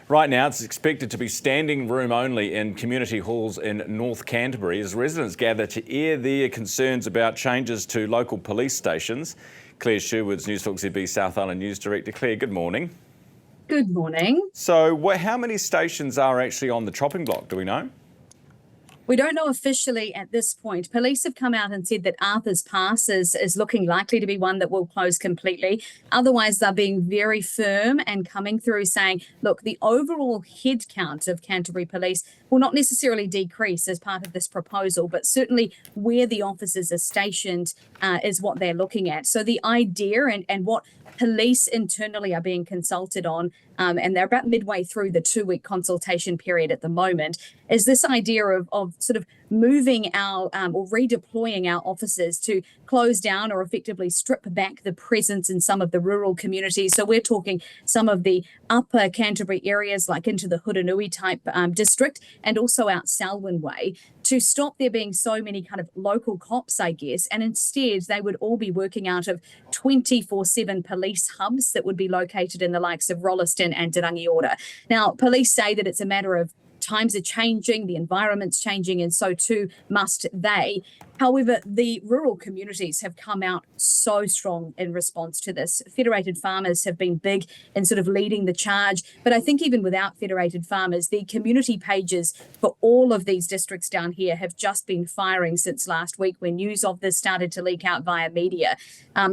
Right now, it's expected to be standing room only in community halls in North Canterbury as residents gather to air their concerns about changes to local police stations. Claire Sherwood's Newstalk ZB South Island News Director. Claire, good morning. Good morning. So, how many stations are actually on the chopping block? Do we know? We don't know officially at this point. Police have come out and said that Arthur's Pass is looking likely to be one that will close completely. Otherwise, they're being very firm and coming through saying, look, the overall head count of Canterbury Police will not necessarily decrease as part of this proposal, but certainly where the officers are stationed is what they're looking at. So the idea and what police internally are being consulted on, and they're about midway through the 2-week consultation period at the moment, is this idea of sort of moving our or redeploying our officers to close down or effectively strip back the presence in some of the rural communities. So we're talking some of the upper Canterbury areas, like into the Huranui type district, and also out Selwyn Way, to stop there being so many kind of local cops, I guess, and instead they would all be working out of 24/7 police hubs that would be located in the likes of Rolleston and Te Rangiora. Now, police say that it's a matter of times are changing, the environment's changing, and so too must they. However, the rural communities have come out so strong in response to this. Federated Farmers have been big in sort of leading the charge, but I think even without Federated Farmers, the community pages for all of these districts down here have just been firing since last week when news of this started to leak out via media.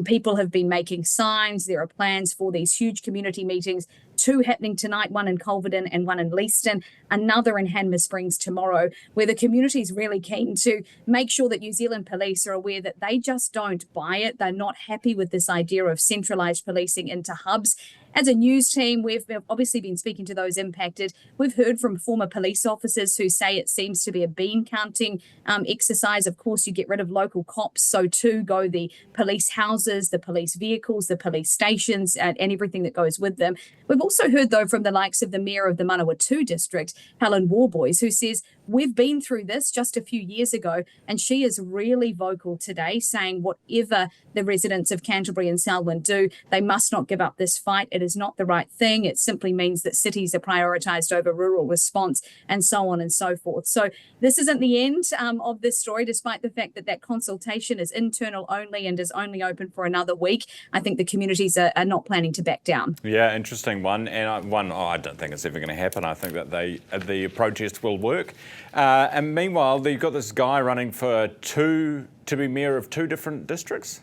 People have been making signs. There are plans for these huge community meetings, 2 happening tonight, one in Culverden and one in Leeston, another in Hanmer Springs tomorrow, where the community is really keen to make sure that New Zealand Police are aware that they just don't buy it. They're not happy with this idea of centralised policing into hubs. As a news team, we've obviously been speaking to those impacted. We've heard from former police officers who say it seems to be a bean counting exercise. Of course, you get rid of local cops, so too go the police houses, the police vehicles, the police stations, and everything that goes with them. We've also heard, though, from the likes of the Mayor of the Manawatu district, Helen Warboys, who says, we've been through this just a few years ago, and she is really vocal today, saying whatever the residents of Canterbury and Selwyn do, they must not give up this fight. It is not the right thing. It simply means that cities are prioritised over rural response, and so on and so forth. So this isn't the end of this story, despite the fact that that consultation is internal only and is only open for another week. I think the communities are not planning to back down. Yeah, interesting one. And I don't think it's ever going to happen. I think that the protest will work. And meanwhile, you've got this guy running to be mayor of 2 different districts.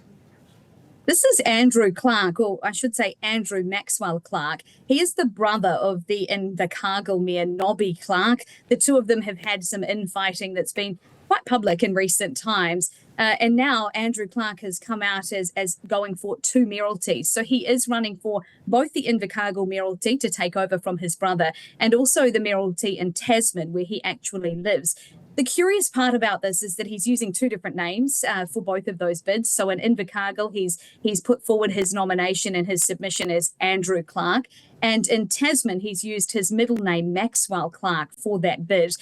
This is Andrew Clark, or I should say Andrew Maxwell Clark. He is the brother of the Invercargill Mayor Nobby Clark. The two of them have had some infighting that's been quite public in recent times. And now Andrew Clark has come out as going for 2 mayoralties. So he is running for both the Invercargill mayoralty to take over from his brother, and also the mayoralty in Tasman, where he actually lives. The curious part about this is that he's using 2 different names for both of those bids. So in Invercargill, he's put forward his nomination and his submission as Andrew Clark. And in Tasman, he's used his middle name, Maxwell Clark, for that bid.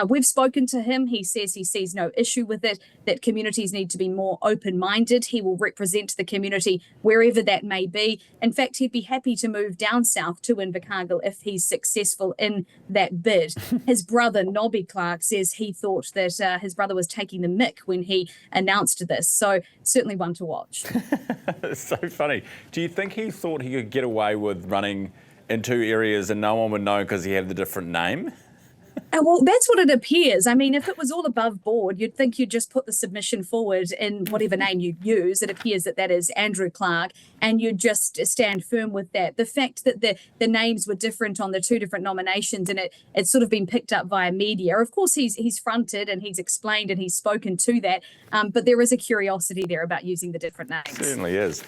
We've spoken to him. He says he sees no issue with it, that communities need to be more open-minded. He will represent the community wherever that may be. In fact, he'd be happy to move down south to Invercargill if he's successful in that bid. His brother, Nobby Clark, says he thought that his brother was taking the mick when he announced this. So certainly one to watch. It's so funny. Do you think he thought he could get away with running in 2 areas and no one would know because he had the different name? Well, that's what it appears. I mean, if it was all above board, you'd think you'd just put the submission forward in whatever name you use. It appears that is Andrew Clark, and you'd just stand firm with that. The fact that the names were different on the 2 different nominations, and it's sort of been picked up via media. Of course, he's fronted and he's explained and he's spoken to that, but there is a curiosity there about using the different names. Certainly is.